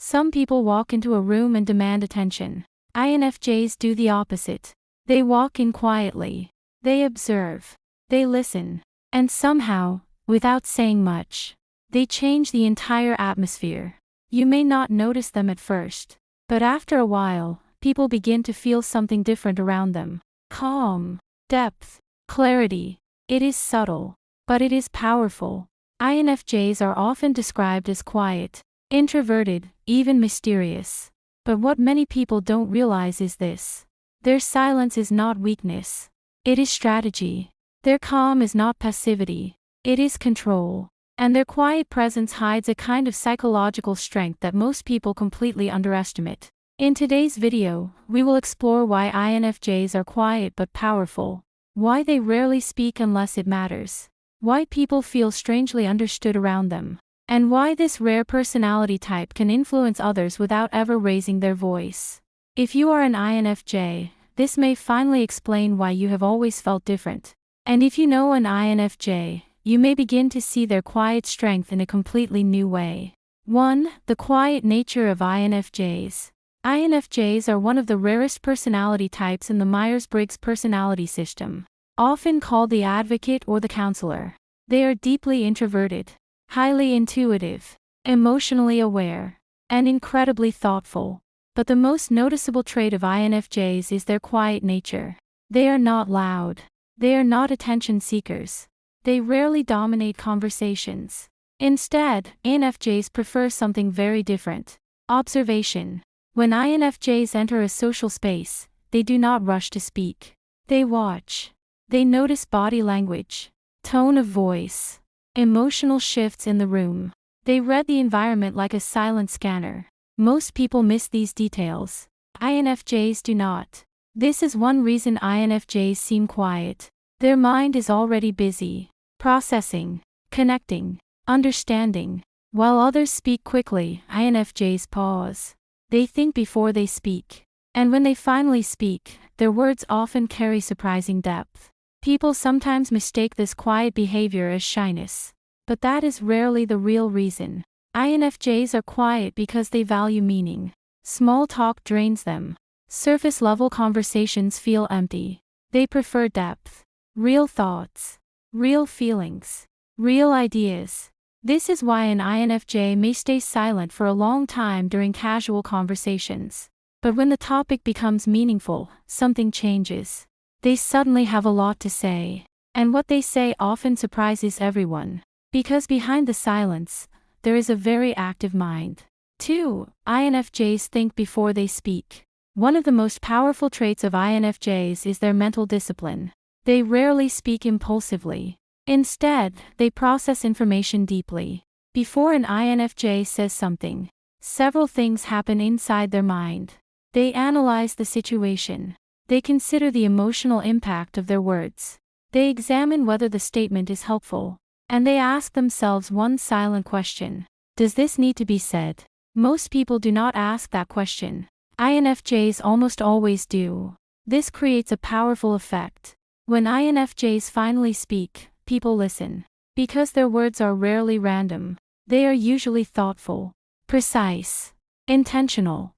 Some people walk into a room and demand attention. INFJs do the opposite. They walk in quietly. They observe. They listen. And somehow, without saying much, they change the entire atmosphere. You may not notice them at first, but after a while, people begin to feel something different around them. Calm, depth, clarity. It is subtle, but it is powerful. INFJs are often described as quiet, introverted, even mysterious. But what many people don't realize is this: their silence is not weakness. It is strategy. Their calm is not passivity. It is control. And their quiet presence hides a kind of psychological strength that most people completely underestimate. In today's video, we will explore why INFJs are quiet but powerful, why they rarely speak unless it matters, why people feel strangely understood around them, and why this rare personality type can influence others without ever raising their voice. If you are an INFJ, this may finally explain why you have always felt different. And if you know an INFJ, you may begin to see their quiet strength in a completely new way. 1. The quiet nature of INFJs. INFJs are one of the rarest personality types in the Myers-Briggs personality system, often called the advocate or the counselor. They are deeply introverted, highly intuitive, emotionally aware, and incredibly thoughtful. But the most noticeable trait of INFJs is their quiet nature. They are not loud. They are not attention seekers. They rarely dominate conversations. Instead, INFJs prefer something very different: observation. When INFJs enter a social space, they do not rush to speak. They watch. They notice body language, tone of voice, emotional shifts in the room. They read the environment like a silent scanner. Most people miss these details. INFJs do not. This is one reason INFJs seem quiet. Their mind is already busy, processing, connecting, understanding. While others speak quickly, INFJs pause. They think before they speak. And when they finally speak, their words often carry surprising depth. People sometimes mistake this quiet behavior as shyness. But that is rarely the real reason. INFJs are quiet because they value meaning. Small talk drains them. Surface-level conversations feel empty. They prefer depth. Real thoughts. Real feelings. Real ideas. This is why an INFJ may stay silent for a long time during casual conversations. But when the topic becomes meaningful, something changes. They suddenly have a lot to say. And what they say often surprises everyone. Because behind the silence, there is a very active mind. 2. INFJs think before they speak. One of the most powerful traits of INFJs is their mental discipline. They rarely speak impulsively. Instead, they process information deeply. Before an INFJ says something, several things happen inside their mind. They analyze the situation. They consider the emotional impact of their words. They examine whether the statement is helpful. And they ask themselves one silent question: does this need to be said? Most people do not ask that question. INFJs almost always do. This creates a powerful effect. When INFJs finally speak, people listen. Because their words are rarely random. They are usually thoughtful, precise, intentional.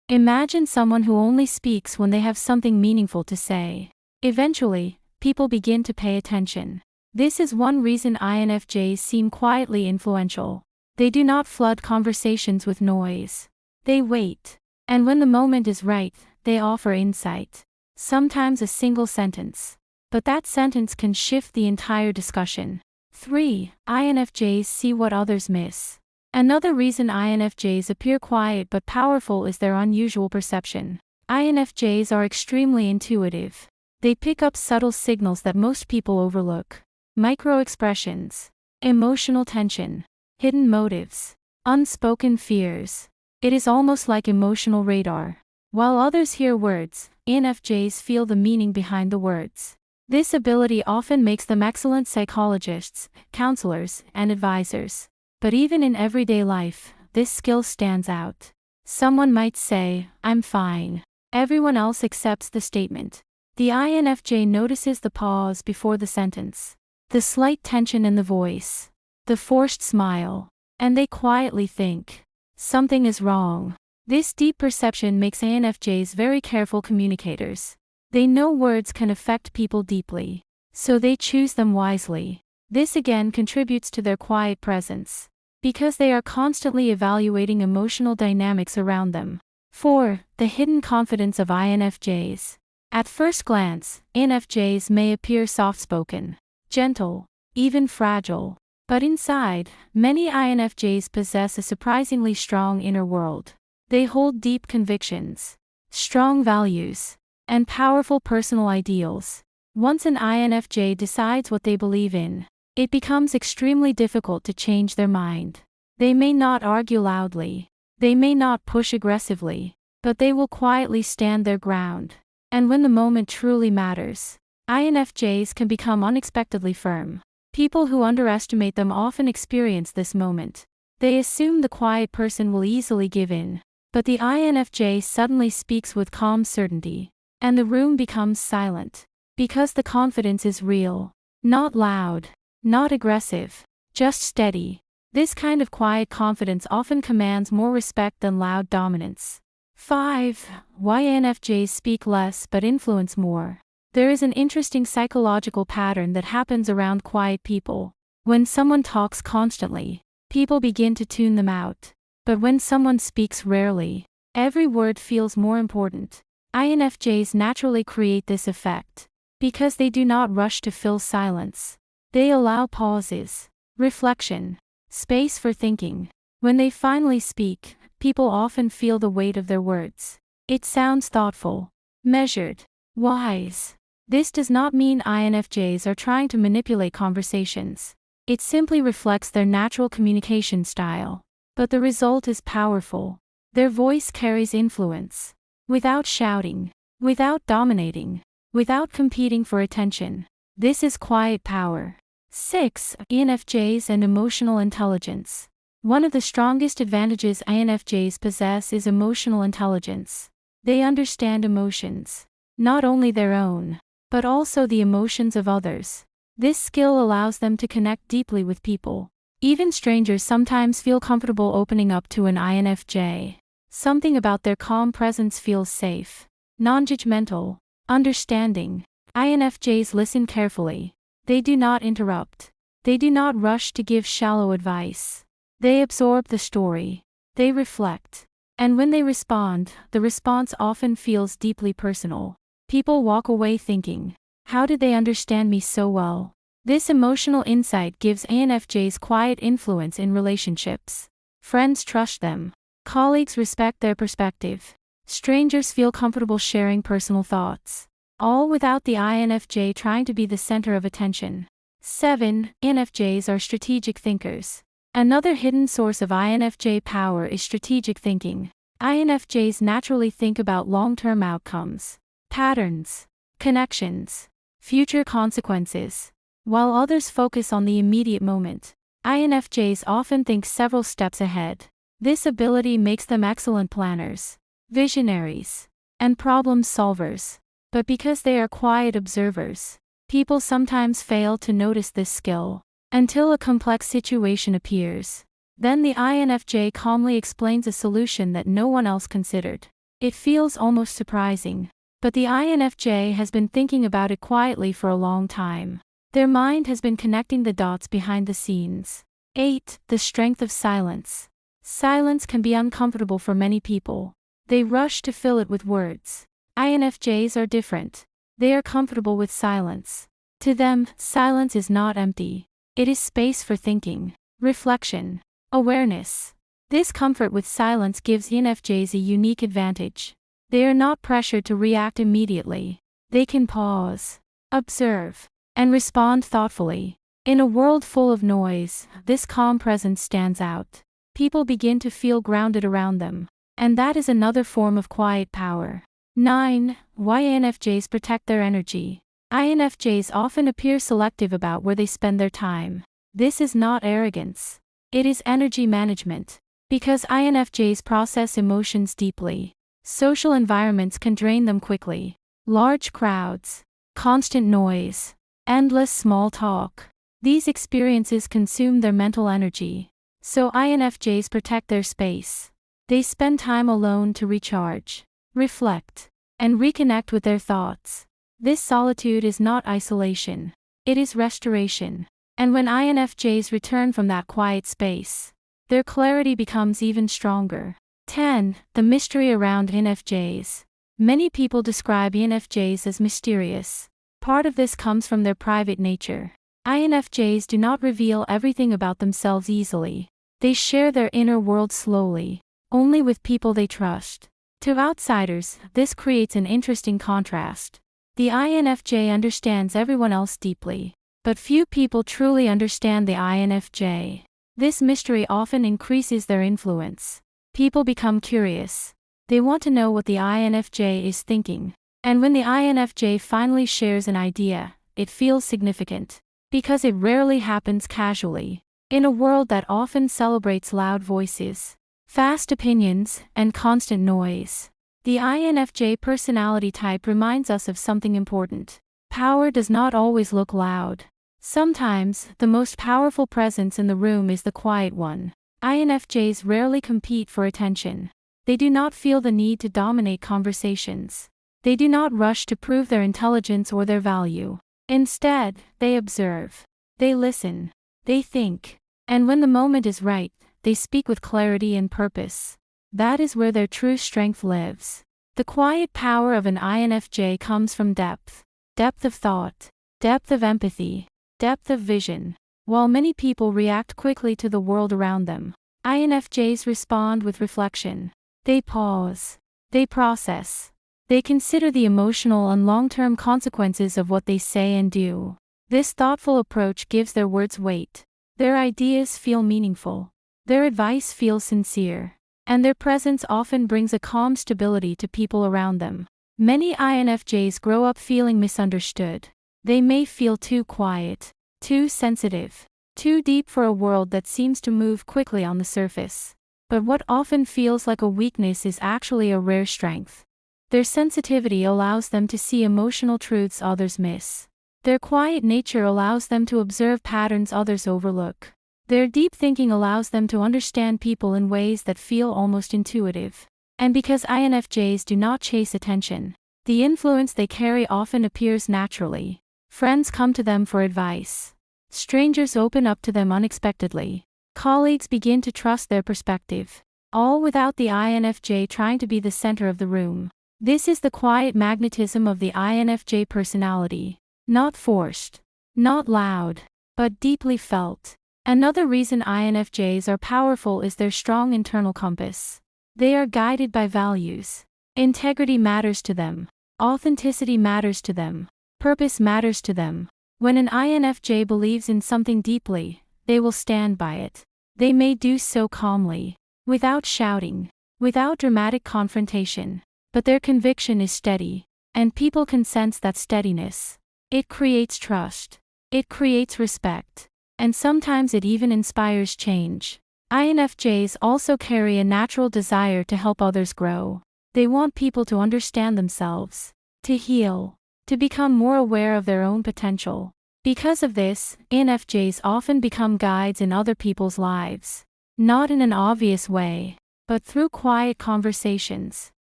Imagine someone who only speaks when they have something meaningful to say. Eventually, people begin to pay attention. This is one reason INFJs seem quietly influential. They do not flood conversations with noise. They wait. And when the moment is right, they offer insight. Sometimes a single sentence. But that sentence can shift the entire discussion. 3. INFJs see what others miss. Another reason INFJs appear quiet but powerful is their unusual perception. INFJs are extremely intuitive. They pick up subtle signals that most people overlook. Micro-expressions, emotional tension, hidden motives, unspoken fears. It is almost like emotional radar. While others hear words, INFJs feel the meaning behind the words. This ability often makes them excellent psychologists, counselors, and advisors. But even in everyday life, this skill stands out. Someone might say, "I'm fine." Everyone else accepts the statement. The INFJ notices the pause before the sentence, the slight tension in the voice, the forced smile, and they quietly think, something is wrong. This deep perception makes INFJs very careful communicators. They know words can affect people deeply, so they choose them wisely. This again contributes to their quiet presence, because they are constantly evaluating emotional dynamics around them. 4. The hidden confidence of INFJs. At first glance, INFJs may appear soft-spoken, gentle, even fragile. But inside, many INFJs possess a surprisingly strong inner world. They hold deep convictions, strong values, and powerful personal ideals. Once an INFJ decides what they believe in, it becomes extremely difficult to change their mind. They may not argue loudly, they may not push aggressively, but they will quietly stand their ground. And when the moment truly matters, INFJs can become unexpectedly firm. People who underestimate them often experience this moment. They assume the quiet person will easily give in, but the INFJ suddenly speaks with calm certainty, and the room becomes silent, because the confidence is real, not loud, not aggressive, just steady. This kind of quiet confidence often commands more respect than loud dominance. 5. Why INFJs speak less but influence more. There is an interesting psychological pattern that happens around quiet people. When someone talks constantly, people begin to tune them out. But when someone speaks rarely, every word feels more important. INFJs naturally create this effect, because they do not rush to fill silence. They allow pauses, reflection, space for thinking. When they finally speak, people often feel the weight of their words. It sounds thoughtful, measured, wise. This does not mean INFJs are trying to manipulate conversations. It simply reflects their natural communication style. But the result is powerful. Their voice carries influence. Without shouting, without dominating, without competing for attention. This is quiet power. 6. INFJs and emotional intelligence. One of the strongest advantages INFJs possess is emotional intelligence. They understand emotions, not only their own, but also the emotions of others. This skill allows them to connect deeply with people. Even strangers sometimes feel comfortable opening up to an INFJ. Something about their calm presence feels safe, non-judgmental, understanding. INFJs listen carefully. They do not interrupt. They do not rush to give shallow advice. They absorb the story. They reflect. And when they respond, the response often feels deeply personal. People walk away thinking, how did they understand me so well? This emotional insight gives INFJs quiet influence in relationships. Friends trust them. Colleagues respect their perspective. Strangers feel comfortable sharing personal thoughts. All without the INFJ trying to be the center of attention. 7. INFJs are strategic thinkers. Another hidden source of INFJ power is strategic thinking. INFJs naturally think about long-term outcomes, patterns, connections, future consequences. While others focus on the immediate moment, INFJs often think several steps ahead. This ability makes them excellent planners, visionaries, and problem solvers. But because they are quiet observers, people sometimes fail to notice this skill until a complex situation appears. Then the INFJ calmly explains a solution that no one else considered. It feels almost surprising, but the INFJ has been thinking about it quietly for a long time. Their mind has been connecting the dots behind the scenes. 8. The strength of silence. Silence can be uncomfortable for many people. They rush to fill it with words. INFJs are different. They are comfortable with silence. To them, silence is not empty. It is space for thinking, reflection, awareness. This comfort with silence gives INFJs a unique advantage. They are not pressured to react immediately. They can pause, observe, and respond thoughtfully. In a world full of noise, this calm presence stands out. People begin to feel grounded around them. And that is another form of quiet power. 9. Why INFJs protect their energy. INFJs often appear selective about where they spend their time. This is not arrogance. It is energy management. Because INFJs process emotions deeply, social environments can drain them quickly. Large crowds, constant noise, endless small talk. These experiences consume their mental energy. So INFJs protect their space. They spend time alone to recharge, reflect, and reconnect with their thoughts. This solitude is not isolation. It is restoration. And when INFJs return from that quiet space, their clarity becomes even stronger. 10. The mystery around INFJs. Many people describe INFJs as mysterious. Part of this comes from their private nature. INFJs do not reveal everything about themselves easily. They share their inner world slowly, only with people they trust. To outsiders, this creates an interesting contrast. The INFJ understands everyone else deeply, but few people truly understand the INFJ. This mystery often increases their influence. People become curious. They want to know what the INFJ is thinking. And when the INFJ finally shares an idea, it feels significant. Because it rarely happens casually. In a world that often celebrates loud voices, fast opinions, and constant noise, the INFJ personality type reminds us of something important. Power does not always look loud. Sometimes, the most powerful presence in the room is the quiet one. INFJs rarely compete for attention. They do not feel the need to dominate conversations. They do not rush to prove their intelligence or their value. Instead, they observe. They listen. They think. And when the moment is right, they speak with clarity and purpose. That is where their true strength lives. The quiet power of an INFJ comes from depth. Depth of thought. Depth of empathy. Depth of vision. While many people react quickly to the world around them, INFJs respond with reflection. They pause. They process. They consider the emotional and long-term consequences of what they say and do. This thoughtful approach gives their words weight. Their ideas feel meaningful. Their advice feels sincere. And their presence often brings a calm stability to people around them. Many INFJs grow up feeling misunderstood. They may feel too quiet, too sensitive, too deep for a world that seems to move quickly on the surface. But what often feels like a weakness is actually a rare strength. Their sensitivity allows them to see emotional truths others miss. Their quiet nature allows them to observe patterns others overlook. Their deep thinking allows them to understand people in ways that feel almost intuitive. And because INFJs do not chase attention, the influence they carry often appears naturally. Friends come to them for advice. Strangers open up to them unexpectedly. Colleagues begin to trust their perspective. All without the INFJ trying to be the center of the room. This is the quiet magnetism of the INFJ personality. Not forced. Not loud. But deeply felt. Another reason INFJs are powerful is their strong internal compass. They are guided by values. Integrity matters to them. Authenticity matters to them. Purpose matters to them. When an INFJ believes in something deeply, they will stand by it. They may do so calmly, without shouting, without dramatic confrontation. But their conviction is steady, and people can sense that steadiness. It creates trust. It creates respect. And sometimes it even inspires change. INFJs also carry a natural desire to help others grow. They want people to understand themselves, to heal, to become more aware of their own potential. Because of this, INFJs often become guides in other people's lives. Not in an obvious way, but through quiet conversations,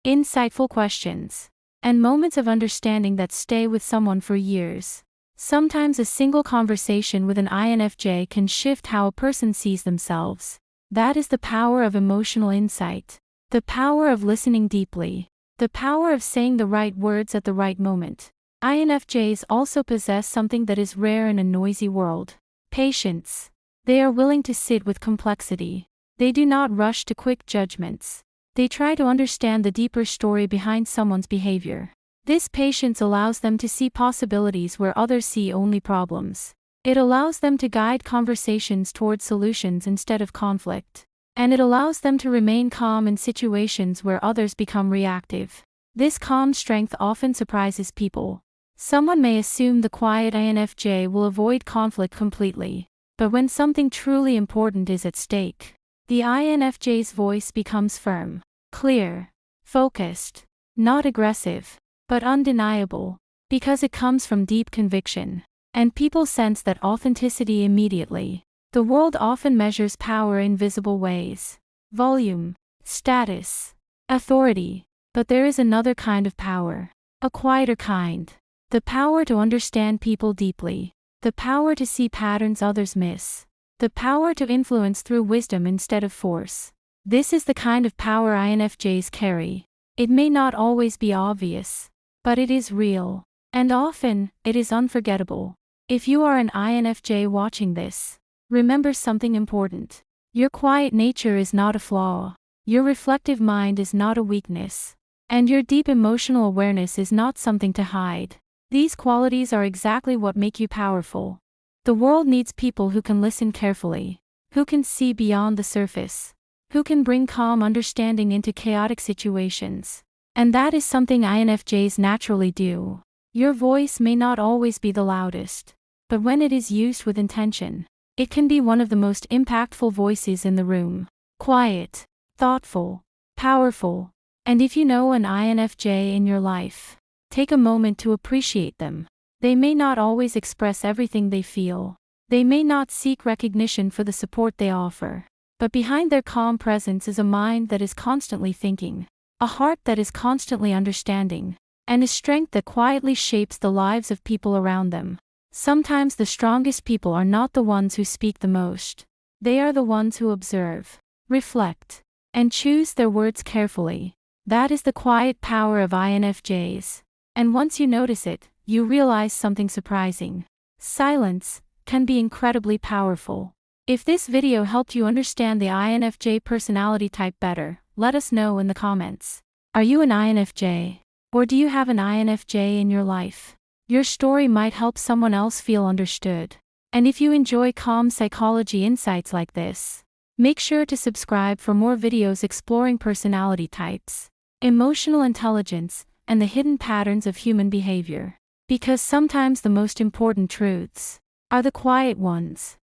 insightful questions, and moments of understanding that stay with someone for years. Sometimes a single conversation with an INFJ can shift how a person sees themselves. That is the power of emotional insight. The power of listening deeply. The power of saying the right words at the right moment. INFJs also possess something that is rare in a noisy world. Patience. They are willing to sit with complexity. They do not rush to quick judgments. They try to understand the deeper story behind someone's behavior. This patience allows them to see possibilities where others see only problems. It allows them to guide conversations towards solutions instead of conflict. And it allows them to remain calm in situations where others become reactive. This calm strength often surprises people. Someone may assume the quiet INFJ will avoid conflict completely. But when something truly important is at stake, the INFJ's voice becomes firm, clear, focused, not aggressive, but undeniable, because it comes from deep conviction. And people sense that authenticity immediately. The world often measures power in visible ways: volume, status, authority. But there is another kind of power, a quieter kind. The power to understand people deeply. The power to see patterns others miss. The power to influence through wisdom instead of force. This is the kind of power INFJs carry. It may not always be obvious, but it is real. And often, it is unforgettable. If you are an INFJ watching this, remember something important. Your quiet nature is not a flaw. Your reflective mind is not a weakness. And your deep emotional awareness is not something to hide. These qualities are exactly what make you powerful. The world needs people who can listen carefully, who can see beyond the surface, who can bring calm understanding into chaotic situations. And that is something INFJs naturally do. Your voice may not always be the loudest, but when it is used with intention, it can be one of the most impactful voices in the room. Quiet, thoughtful, powerful. And if you know an INFJ in your life, take a moment to appreciate them. They may not always express everything they feel. They may not seek recognition for the support they offer. But behind their calm presence is a mind that is constantly thinking, a heart that is constantly understanding, and a strength that quietly shapes the lives of people around them. Sometimes the strongest people are not the ones who speak the most. They are the ones who observe, reflect, and choose their words carefully. That is the quiet power of INFJs. And once you notice it, you realize something surprising. Silence can be incredibly powerful. If this video helped you understand the INFJ personality type better, let us know in the comments. Are you an INFJ? Or do you have an INFJ in your life? Your story might help someone else feel understood. And if you enjoy calm psychology insights like this, make sure to subscribe for more videos exploring personality types, emotional intelligence, and the hidden patterns of human behavior. Because sometimes the most important truths are the quiet ones.